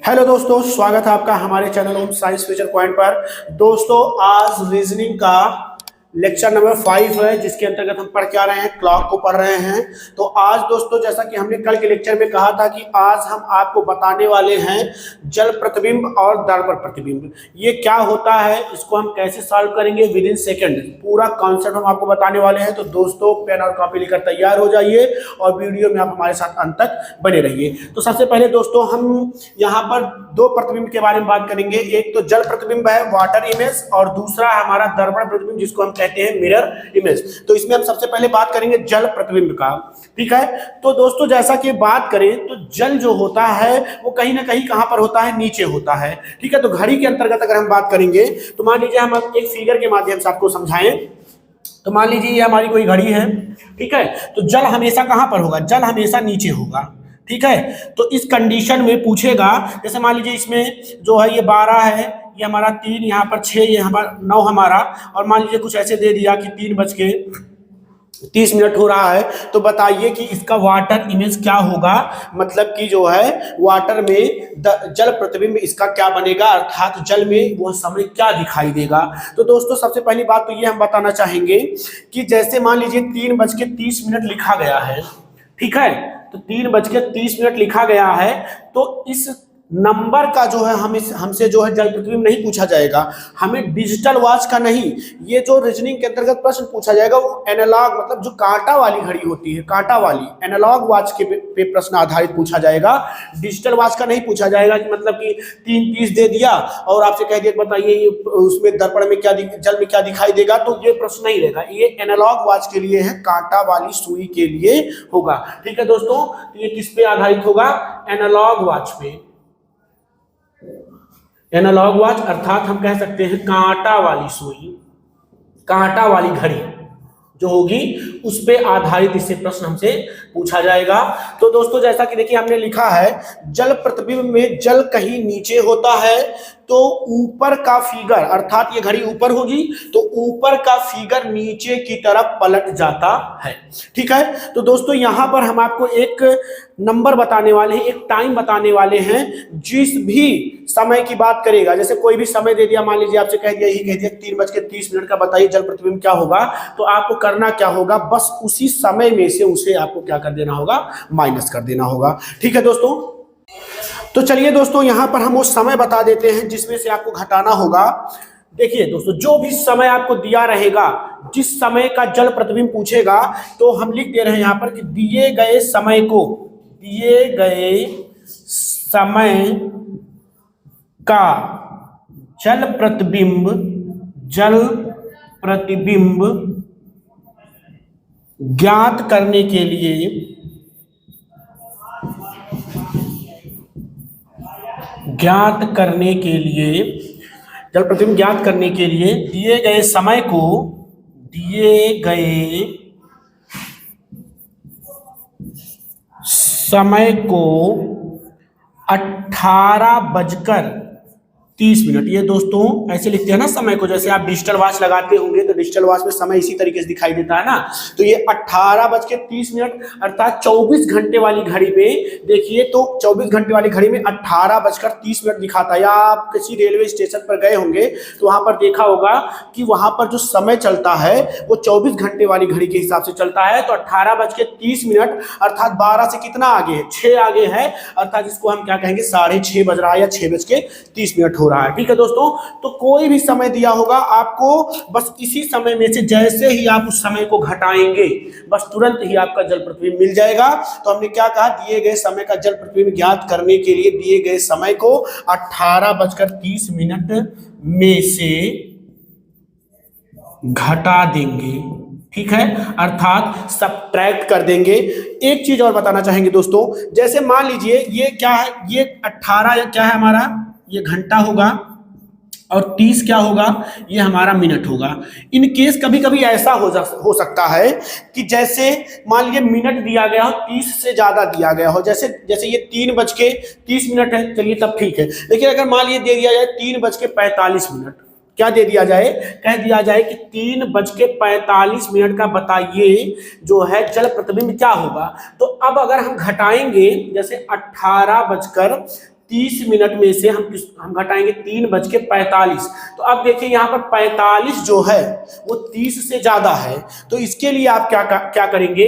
Hello दोस्तों, स्वागत है आपका हमारे channel home science future point पर। दोस्तों, आज रीजनिंग का लेक्चर नंबर 5 है, जिसके अंतर्गत हम पढ़ के आ रहे हैं, क्लॉक को पढ़ रहे हैं। तो आज दोस्तों, जैसा कि हमने कल के लेक्चर में कहा था कि आज हम आपको बताने वाले हैं जल प्रतिबिंब और दर्पण प्रतिबिंब। ये क्या होता है, इसको हम कैसे सॉल्व करेंगे विद इन सेकेंड, पूरा कॉन्सेप्ट हम आपको बताने वाले हैं। तो दोस्तों, पेन और कॉपी लेकर तैयार हो जाइए और वीडियो में आप हमारे साथ अंत तक बने रहिए। तो सबसे पहले दोस्तों, हम यहाँ पर दो प्रतिबिंब के बारे में बात करेंगे। एक तो जल प्रतिबिंब है, वाटर इमेज, और दूसरा हमारा दर्पण प्रतिबिंब, जिसको हम कहते हैं मिरर इमेज। तो इसमें हम सबसे पहले बात करेंगे जल प्रतिबिंब का। ठीक है, तो दोस्तों जैसा कि बात करें तो जल जो होता है वो कहीं ना कहीं कहां पर होता है, नीचे होता है। ठीक है, तो घड़ी के अंतर्गत अगर हम बात करेंगे तो मान लीजिए हम एक फिगर के माध्यम से आपको समझाएं। तो मान लीजिए ये हमारी कोई घड़ी है। ठीक है, तो जल हमेशा कहां पर होगा, जल हमेशा नीचे होगा। ठीक है, तो इस कंडीशन में पूछेगा, जैसे मान लीजिए इसमें जो है ये 12 है, ये हमारा 3, यहाँ पर 6, ये हमारा 9 हमारा, और मान लीजिए कुछ ऐसे दे दिया कि 3:30 हो रहा है। तो बताइए कि इसका वाटर इमेज क्या होगा, मतलब कि जो है वाटर में जल प्रतिबिंब इसका क्या बनेगा, अर्थात जल में वह समय क्या दिखाई देगा। तो दोस्तों, सबसे पहली बात तो ये हम बताना चाहेंगे कि जैसे मान लीजिए 3:30 लिखा गया है। ठीक है, तो 3:30 लिखा गया है, तो इस नंबर का जो है हमसे जो है जल प्रतिबिंब नहीं पूछा जाएगा, हमें डिजिटल वॉच का नहीं, ये जो रीजनिंग के अंतर्गत प्रश्न पूछा जाएगा वो एनालॉग, मतलब जो कांटा वाली घड़ी होती है, कांटा वाली एनालॉग वॉच के पे प्रश्न आधारित पूछा जाएगा। डिजिटल वॉच का नहीं पूछा जाएगा कि मतलब कि 3:30 दे दिया और आपसे कह दिया बताइए ये उसमें दर्पण में क्या जल में क्या दिखाई देगा, तो ये प्रश्न नहीं रहेगा। ये एनालॉग वॉच के लिए है, कांटा वाली सुई के लिए होगा। ठीक है दोस्तों, तो ये किस पे आधारित होगा, एनालॉग वॉच पे। एनालॉग वॉच अर्थात हम कह सकते हैं कांटा वाली सुई, कांटा वाली घड़ी जो होगी उस पे आधारित इससे प्रश्न हमसे पूछा जाएगा। तो दोस्तों, जैसा कि देखिए हमने लिखा है जल प्रतिबिंब में जल कहीं नीचे होता है, तो ऊपर का फिगर, अर्थात ये घड़ी ऊपर होगी तो ऊपर का फिगर नीचे की तरफ पलट जाता है। ठीक है, तो दोस्तों यहां पर हम आपको एक नंबर बताने वाले हैं, एक टाइम बताने वाले हैं, जिस भी समय की बात करेगा, जैसे कोई भी समय दे दिया, मान लीजिए आपसे कह दिया, यही कह दिया 3:30 का बताइए जल प्रतिबिंब क्या होगा, तो आपको करना क्या होगा, बस उसी समय में से उसे आपको क्या कर देना होगा, माइनस कर देना होगा। ठीक है दोस्तों, तो चलिए दोस्तों, यहां पर हम वो समय बता देते हैं जिसमें से आपको घटाना होगा। देखिए दोस्तों, जो भी समय आपको दिया रहेगा, जिस समय का जल प्रतिबिंब पूछेगा, तो हम लिख दे रहे हैं यहां पर कि दिए गए समय को, दिए गए समय का जल प्रतिबिंब ज्ञात करने के लिए जल प्रतिबिंब ज्ञात करने के लिए दिए गए समय को 18:30। ये दोस्तों ऐसे लिखते हैं ना समय को, जैसे आप डिजिटल वॉच लगाते होंगे तो डिजिटल वॉच में समय इसी तरीके से दिखाई देता है ना। तो ये 18:30 अर्थात 24 घंटे वाली घड़ी में देखिए, तो 24 घंटे वाली घड़ी में 18:30 दिखाता है। या आप किसी रेलवे स्टेशन पर गए होंगे तो वहां पर देखा होगा कि वहां पर जो समय चलता है वो 24 घंटे वाली घड़ी के हिसाब से चलता है। तो 18:30 अर्थात 12 से कितना आगे है, 6 आगे है, अर्थात इसको हम क्या कहेंगे, 6:30 बज रहा है या 6:30 हो रहा है। ठीक है दोस्तों, तो कोई भी समय दिया होगा आपको, बस इसी समय में से जैसे ही आप उस समय को घटाएंगे, बस तुरंत ही आपका जल प्रतिबिंब मिल जाएगा। तो हमने क्या कहा, दिए गए समय का जल प्रतिबिंब ज्ञात करने के लिए दिए गए समय को 18:30 में से घटा देंगे। ठीक है, अर्थात सब्ट्रैक्ट कर देंगे। एक चीज और बताना चाहेंगे दोस्तों, जैसे मान लीजिए ये क्या है, ये 18 क्या है हमारा, ये घंटा होगा, और 30 क्या होगा, ये हमारा मिनट होगा। इन केस कभी कभी ऐसा हो सकता है कि जैसे मान लीजिए मिनट दिया गया हो, 30 से ज्यादा दिया गया हो, जैसे ये 3:30 है, चलिए तब ठीक है। लेकिन अगर मान लीजिए दे दिया जाए 3:45, क्या दे दिया जाए, कह दिया जाए कि 3:45 का बताइए जो है जल प्रतिबिंब क्या होगा। तो अब अगर हम घटाएंगे, जैसे 18:30 30 मिनट में से हम घटाएंगे 3:45। तो अब देखिए यहाँ पर 45 जो है वो 30 से ज्यादा है, तो इसके लिए आप क्या करेंगे,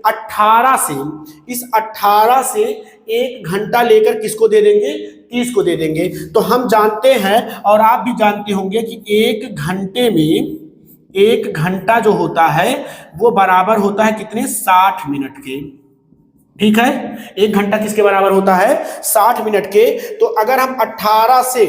18 से 1 घंटा लेकर किसको दे देंगे, 30 को दे देंगे। तो हम जानते हैं और आप भी जानते होंगे कि 1 घंटे में 1 घंटा जो होता है वो बराबर होता है कितने, 60 मिनट के। ठीक है, 1 घंटा किसके बराबर होता है, 60 मिनट के। तो अगर हम 18 से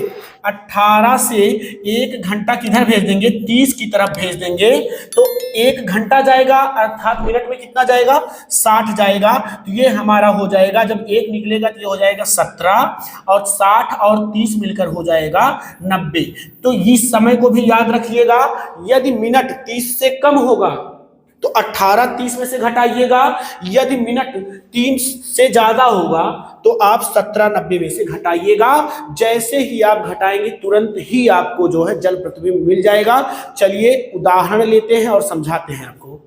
1 घंटा किधर भेज देंगे, 30 की तरफ भेज देंगे, तो 1 घंटा जाएगा अर्थात मिनट में कितना जाएगा, 60 जाएगा। तो ये हमारा हो जाएगा, जब 1 निकलेगा तो ये हो जाएगा 17 और 60 और 30 मिलकर हो जाएगा 90। तो इस समय को भी याद रखिएगा, यदि मिनट 30 से कम होगा तो 18 30 में से घटाइएगा, यदि मिनट 3 से ज्यादा होगा तो आप 17 90 में से घटाइएगा। जैसे ही आप घटाएंगे तुरंत ही आपको जो है जल प्रतिबिंब मिल जाएगा। चलिए उदाहरण लेते हैं और समझाते हैं आपको।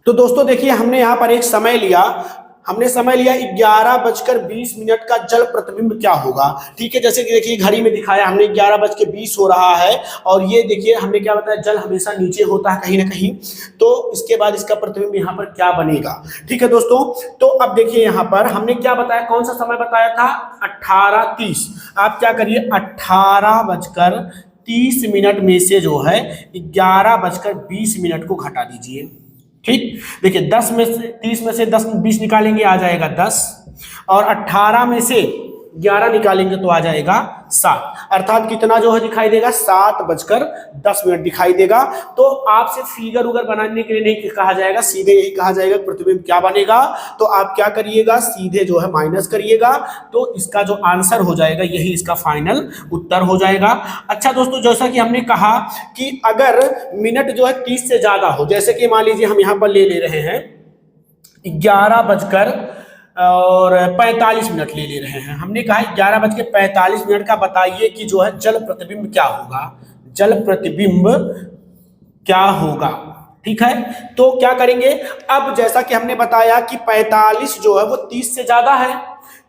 तो दोस्तों देखिए, हमने यहाँ पर एक समय लिया, 11:20 का जल प्रतिबिंब क्या होगा। ठीक है, जैसे कि देखिए घड़ी में दिखाया हमने 11:20 हो रहा है, और ये देखिए हमने क्या बताया, जल हमेशा नीचे होता है कहीं ना कहीं, तो इसके बाद इसका प्रतिबिंब यहाँ पर क्या बनेगा। ठीक है दोस्तों, तो अब देखिए यहाँ पर हमने क्या बताया, कौन सा समय बताया था, 18:30। आप क्या करिए, 18:30 में से जो है 11:20 को घटा दीजिए। ठीक, देखिए 10 में से 30 में से 10 20 निकालेंगे आ जाएगा 10, और 18 में से 11 निकालेंगे तो आ जाएगा 7, अर्थात कितना जो है दिखाई देगा, 7:10 दिखाई देगा। तो आपसे फिगर उगर बनाने के लिए नहीं कहा जाएगा, सीधे यही कहा जाएगा प्रतिबिंब क्या बनेगा। तो आप क्या करिएगा, सीधे जो है माइनस करिएगा, तो इसका जो आंसर हो जाएगा यही इसका फाइनल उत्तर हो जाएगा। अच्छा दोस्तों, जैसा कि हमने कहा कि अगर मिनट जो है 30 से ज्यादा हो, जैसे कि मान लीजिए हम यहाँ पर ले रहे हैं 11:45 ले रहे हैं। हमने कहा 11:45 का बताइए कि जो है जल प्रतिबिंब क्या होगा, जल प्रतिबिंब क्या होगा। ठीक है, तो क्या करेंगे, अब जैसा कि हमने बताया कि 45 जो है वो 30 से ज्यादा है,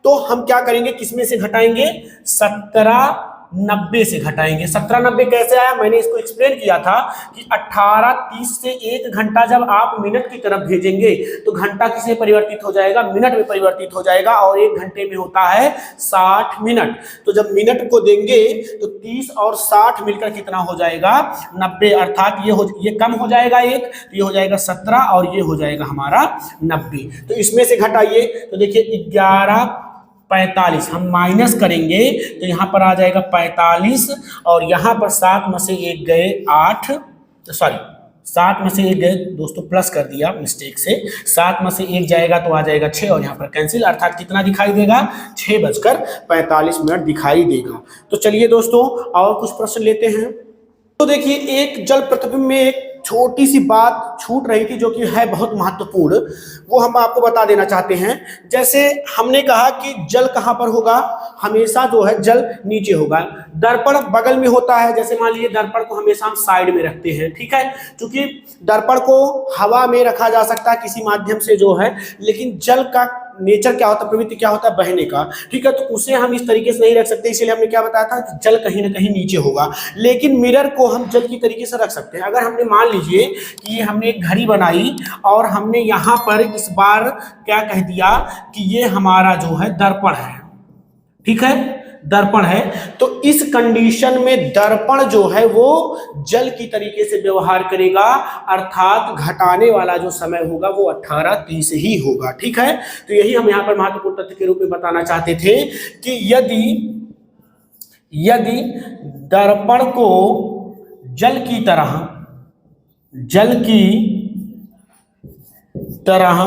तो हम क्या करेंगे, किसमें से घटाएंगे, 17:90 से घटाएंगे। 17:90 कैसे आया, मैंने इसको एक्सप्लेन किया था कि 18:30 से 1 घंटा जब आप मिनट की तरफ भेजेंगे तो घंटा किसमें परिवर्तित हो जाएगा, मिनट में परिवर्तित हो जाएगा, और 1 घंटे में होता है 60 मिनट। तो जब मिनट को देंगे तो 30 और 60 मिलकर कितना हो जाएगा, 90, अर्थात ये कम हो जाएगा 1, तो ये हो जाएगा 17 और ये हो जाएगा हमारा 90। तो इसमें से घटाइए, तो देखिए 11:45 हम माइनस करेंगे तो यहाँ पर आ जाएगा 45, और यहाँ पर 7 में से 1 गए 8, सॉरी 7 में से 1 गए दोस्तों, प्लस कर दिया मिस्टेक से, 7 में से 1 जाएगा तो आ जाएगा 6, और यहाँ पर कैंसिल, अर्थात कितना दिखाई देगा, 6:45 दिखाई देगा। तो चलिए दोस्तों और कुछ प्रश्न लेते हैं। तो देखिए, एक जल प्रतिबिंब में एक छोटी सी बात छूट रही थी जो कि है बहुत महत्वपूर्ण, वो हम आपको बता देना चाहते हैं। जैसे हमने कहा कि जल कहाँ पर होगा, हमेशा जो है जल नीचे होगा, दर्पण बगल में होता है। जैसे मान लीजिए दर्पण को हमेशा हम साइड में रखते हैं, ठीक है, क्योंकि दर्पण को हवा में रखा जा सकता है किसी माध्यम से जो है, लेकिन जल का नेचर क्या होता है, प्रवृत्ति क्या होता है, बहने का। ठीक है, तो उसे हम इस तरीके से नहीं रख सकते, इसीलिए हमने क्या बताया था कि जल कहीं ना कहीं नीचे होगा। लेकिन मिरर को हम जल की तरीके से रख सकते हैं। अगर हमने मान लीजिए कि ये हमने एक घड़ी बनाई और हमने यहाँ पर इस बार क्या कह दिया कि ये हमारा जो है दर्पण है, ठीक है, दर्पण है, तो इस कंडीशन में दर्पण जो है वो जल की तरीके से व्यवहार करेगा, अर्थात घटाने वाला जो समय होगा वो 18:30 ही होगा। ठीक है, तो यही हम यहाँ पर महत्वपूर्ण तथ्य के रूप में बताना चाहते थे कि यदि दर्पण को जल की तरह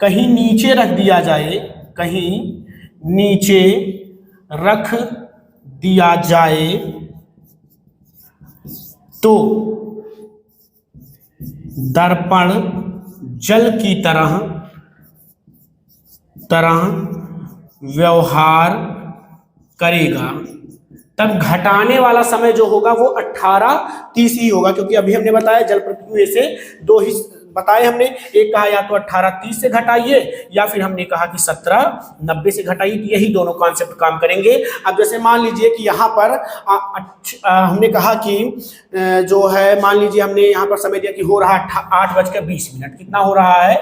कहीं नीचे रख दिया जाए, कहीं नीचे रख दिया जाए तो दर्पण जल की तरह व्यवहार करेगा। तब घटाने वाला समय जो होगा वो 18:30 ही होगा, क्योंकि अभी हमने बताया जल प्रतिबिंब में से 2 ही बताए हमने, एक कहा या तो 18:30 से घटाइए या फिर हमने कहा कि 17:90 से घटाइए। यही दोनों कॉन्सेप्ट काम करेंगे। अब जैसे मान लीजिए कि यहाँ पर हमने कहा कि जो है, मान लीजिए हमने यहाँ पर समय दिया कि हो रहा 8:20। कितना हो रहा है?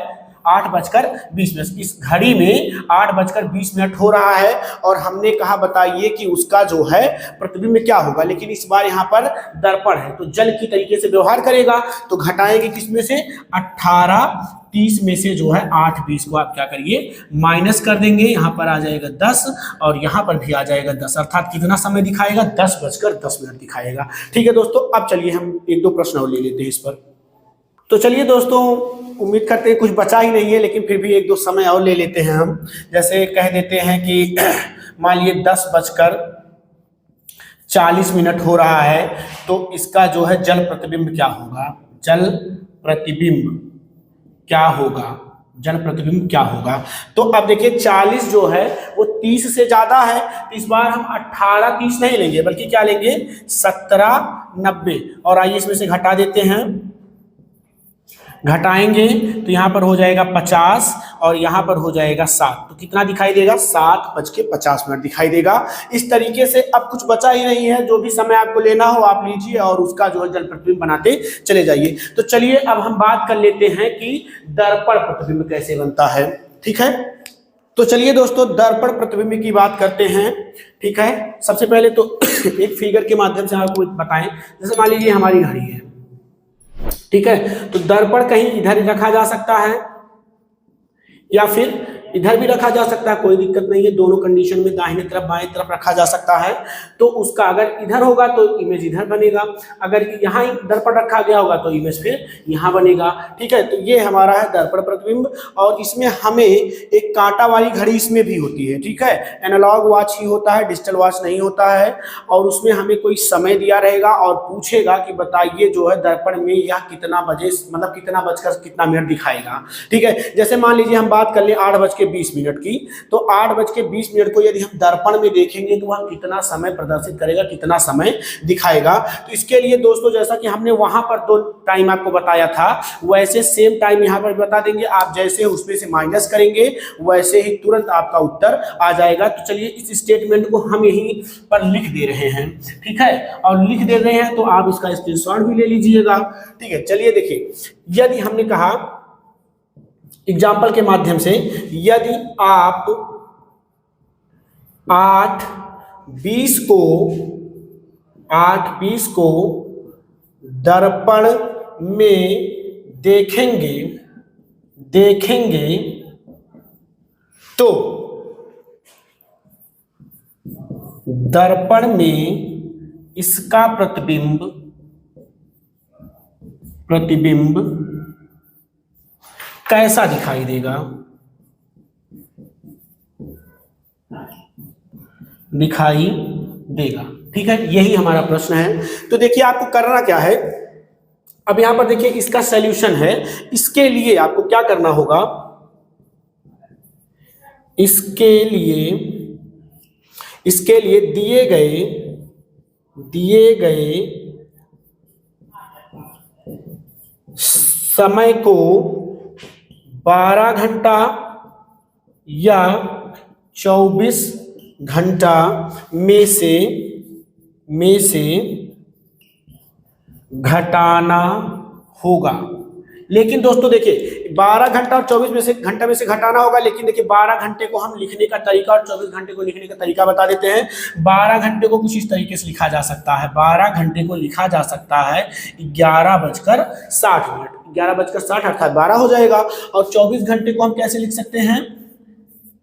8:20। इस घड़ी में 8:20 हो रहा है और हमने कहा बताइए कि उसका जो है प्रतिबिंब क्या होगा। लेकिन इस बार यहाँ पर दर्पण है तो जल की तरीके से व्यवहार करेगा, तो घटाएंगे किस में से? 18:30 में से जो है 8:20 को आप क्या करिए? माइनस कर देंगे। यहाँ पर आ जाएगा 10 और यहाँ पर भी आ जाएगा 10, अर्थात कितना समय दिखाएगा? 10:10 दिखाएगा। ठीक है दोस्तों, अब चलिए हम एक दो प्रश्न और ले लेते हैं इस पर। तो चलिए दोस्तों, उम्मीद करते हैं कुछ बचा ही नहीं है, लेकिन फिर भी एक दो समय और ले लेते हैं हम। जैसे कह देते हैं कि मान लीजिए 10:40 हो रहा है, तो इसका जो है जल प्रतिबिंब क्या होगा? जल प्रतिबिंब क्या होगा? जल प्रतिबिंब क्या होगा? तो अब देखिए 40 जो है वो 30 से ज्यादा है, तो इस बार हम 18:30 नहीं लेंगे, बल्कि क्या लेंगे? 17:90। और आइए इसमें से घटा देते हैं। घटाएंगे तो यहाँ पर हो जाएगा 50 और यहाँ पर हो जाएगा 7, तो कितना दिखाई देगा? 7:50 दिखाई देगा। इस तरीके से अब कुछ बचा ही नहीं है, जो भी समय आपको लेना हो आप लीजिए और उसका जो है जल प्रतिबिंब बनाते चले जाइए। तो चलिए अब हम बात कर लेते हैं कि दर्पण प्रतिबिंब कैसे बनता है। ठीक है, तो चलिए दोस्तों दर्पण प्रतिबिंब की बात करते हैं। ठीक है, सबसे पहले तो एक फिगर के माध्यम से आपको बताएं। जैसे मान लीजिए हमारी घड़ी है, ठीक है, तो दर्पण कहीं इधर रखा जा सकता है या फिर इधर भी रखा जा सकता है, कोई दिक्कत नहीं है। दोनों कंडीशन में दाहिने तरफ बाएं तरफ रखा जा सकता है। तो उसका अगर इधर होगा तो इमेज इधर बनेगा, अगर यहाँ दर्पण रखा गया होगा तो इमेज फिर यहाँ बनेगा। ठीक है, तो ये हमारा है दर्पण प्रतिबिंब और इसमें हमें एक कांटा वाली घड़ी इसमें भी होती है। ठीक है, एनालॉग वॉच ही होता है, डिजिटल वॉच नहीं होता है। और उसमें हमें कोई समय दिया रहेगा और पूछेगा कि बताइए जो है दर्पण में यह कितना बजे, मतलब कितना बजकर कितना मिनट दिखाएगा। ठीक है, जैसे मान लीजिए हम बात कर लें 8:20 की, तो 8:20 को यदि हम दर्पण में देखेंगे तो वह कितना समय प्रदर्शित करेगा, कितना समय दिखाएगा। तो इसके लिए दोस्तों जैसा कि हमने वहां पर दो टाइम आपको बताया था, वैसे सेम टाइम यहाँ पर बता देंगे। आप जैसे उसमें से माइनस करेंगे वैसे ही तुरंत आपका उत्तर आ जाएगा। तो चलिए इस स्टेटमेंट को हम यहीं पर लिख दे रहे हैं। ठीक है, और लिख दे रहे हैं तो आप इसका स्क्रीनशॉट भी ले लीजिएगा। ठीक है, चलिए देखिए, यदि हमने कहा एग्जाम्पल के माध्यम से, यदि आप 8:20 को दर्पण में देखेंगे तो दर्पण में इसका प्रतिबिंब कैसा दिखाई देगा? दिखाई देगा। ठीक है, यही हमारा प्रश्न है। तो देखिए आपको करना क्या है, अब यहां पर देखिए इसका सॉल्यूशन है। इसके लिए आपको क्या करना होगा? इसके लिए दिए गए समय को 12 घंटा या 24 घंटा में से घटाना होगा। लेकिन दोस्तों देखिए 12 घंटा और 24 घंटा में से घटाना होगा, लेकिन देखिए 12 घंटे को हम लिखने का तरीका और 24 घंटे को लिखने का तरीका बता देते हैं। 12 घंटे को कुछ इस तरीके से लिखा जा सकता है। 12 घंटे को लिखा जा सकता है 11:60। 11:60 अर्थात 12 हो जाएगा। और 24 घंटे को हम कैसे लिख सकते हैं?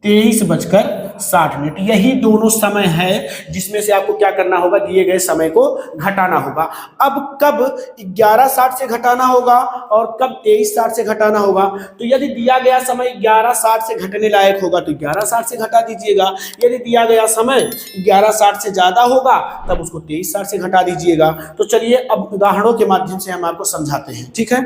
23:60। यही दोनों समय है जिसमें से आपको क्या करना होगा? दिए गए समय को घटाना होगा। अब कब 11:60 से घटाना होगा और कब 23:60 से घटाना होगा? तो यदि दिया गया समय 11:60 से घटने लायक होगा तो 11:60 से घटा दीजिएगा। यदि दिया गया समय 11:60 से ज्यादा होगा तब उसको 23:60 से घटा दीजिएगा। तो चलिए अब उदाहरणों के माध्यम से हम आपको समझाते हैं। ठीक है,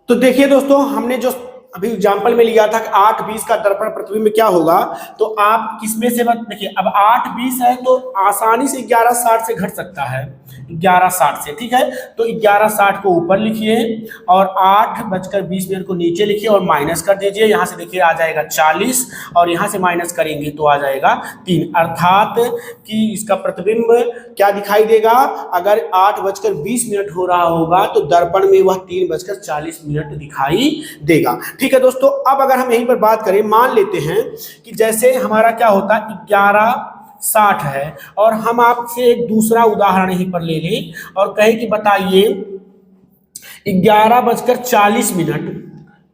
तो देखिए दोस्तों, हमने जो अभी एग्जाम्पल में लिया था कि 8-20 का दर्पण प्रतिबिंब क्या होगा, तो आप किसमें से देखिए, अब 8-20 है तो आसानी से 11:60 से घट सकता है, 11:60 से, ठीक है। तो 11:60 को ऊपर लिखिए और 8:20 को नीचे लिखिए और माइनस कर दीजिए। यहाँ से देखिए आ जाएगा 40 और यहाँ से माइनस करेंगे तो आ जाएगा 3, अर्थात कि इसका प्रतिबिंब क्या दिखाई देगा, अगर 8:20 हो रहा होगा तो दर्पण में वह 3:40 दिखाई देगा। ठीक है दोस्तों, अब अगर हम यहीं पर बात करें, मान लेते हैं कि जैसे हमारा क्या होता है 11:60 है और हम आपसे एक दूसरा उदाहरण यहीं पर ले लें और कहें कि बताइए 11:40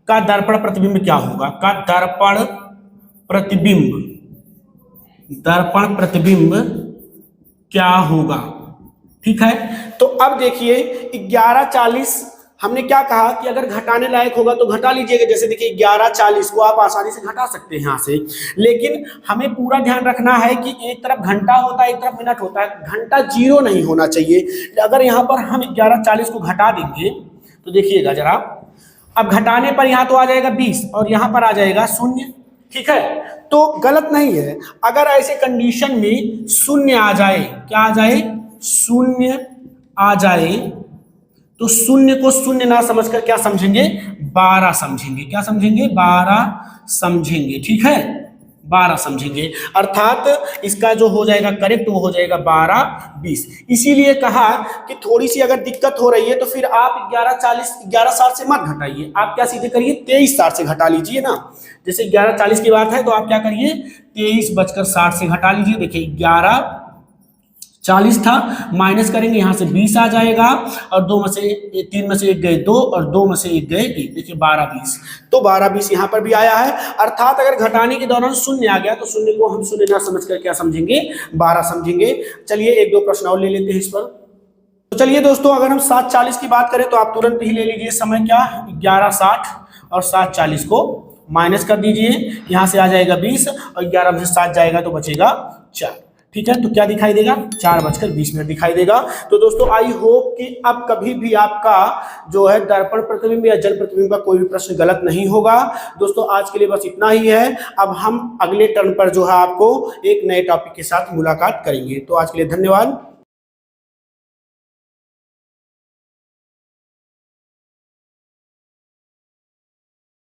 का दर्पण प्रतिबिंब क्या होगा, का दर्पण प्रतिबिंब क्या होगा। ठीक है, तो अब देखिए 11:40 हमने क्या कहा कि अगर घटाने लायक होगा तो घटा लीजिएगा। जैसे देखिए 11:40 को आप आसानी से घटा सकते हैं यहाँ से, लेकिन हमें पूरा ध्यान रखना है कि एक तरफ घंटा होता है एक तरफ मिनट होता है, घंटा 0 नहीं होना चाहिए। अगर यहाँ पर हम 11:40 को घटा देंगे तो देखिएगा जरा, अब घटाने पर यहाँ तो आ जाएगा 20 और यहाँ पर आ जाएगा 0। ठीक है, तो गलत नहीं है। अगर ऐसे कंडीशन में 0 आ जाए, क्या आ जाए, 0 आ जाए, तो 0 को 0 ना समझकर क्या समझेंगे, 12 समझेंगे। क्या समझेंगे, 12 समझेंगे। ठीक है, 12 समझेंगे, अर्थात इसका जो हो जाएगा करेक्ट वो हो जाएगा 12:20। इसीलिए कहा कि थोड़ी सी अगर दिक्कत हो रही है तो फिर आप 11:60 से मत घटाइए, आप क्या सीधे करिए 23:60 से घटा लीजिए ना। जैसे 11:40 की बात है तो आप क्या करिए 23:60 से घटा लीजिए। देखिए 11:40 था, माइनस करेंगे यहाँ से 20 आ जाएगा और 3 में से 1 गए 2 और 2 में से 1 गए 1। देखिए 12:20, तो 12:20 यहाँ पर भी आया है। अर्थात अगर घटाने के दौरान 0 आ गया तो 0 को हम 0 ना समझकर क्या समझेंगे, 12 समझेंगे। चलिए 1-2 प्रश्न और ले लेते हैं इस पर। तो चलिए दोस्तों, अगर हम 7:40 की बात करें तो आप तुरंत ही ले लीजिए समय क्या, 11:60 और 7:40 को माइनस कर दीजिए। यहाँ से आ जाएगा 20 और 11 में से 7 जाएगा तो बचेगा 4। ठीक है, तो क्या दिखाई देगा, 4:20 दिखाई देगा। तो दोस्तों आई होप कि अब कभी भी आपका जो है दर्पण प्रतिबिंब या जल प्रतिबिंब का कोई भी प्रश्न गलत नहीं होगा। दोस्तों आज के लिए बस इतना ही है। अब हम अगले टर्न पर जो है आपको एक नए टॉपिक के साथ मुलाकात करेंगे। तो आज के लिए धन्यवाद।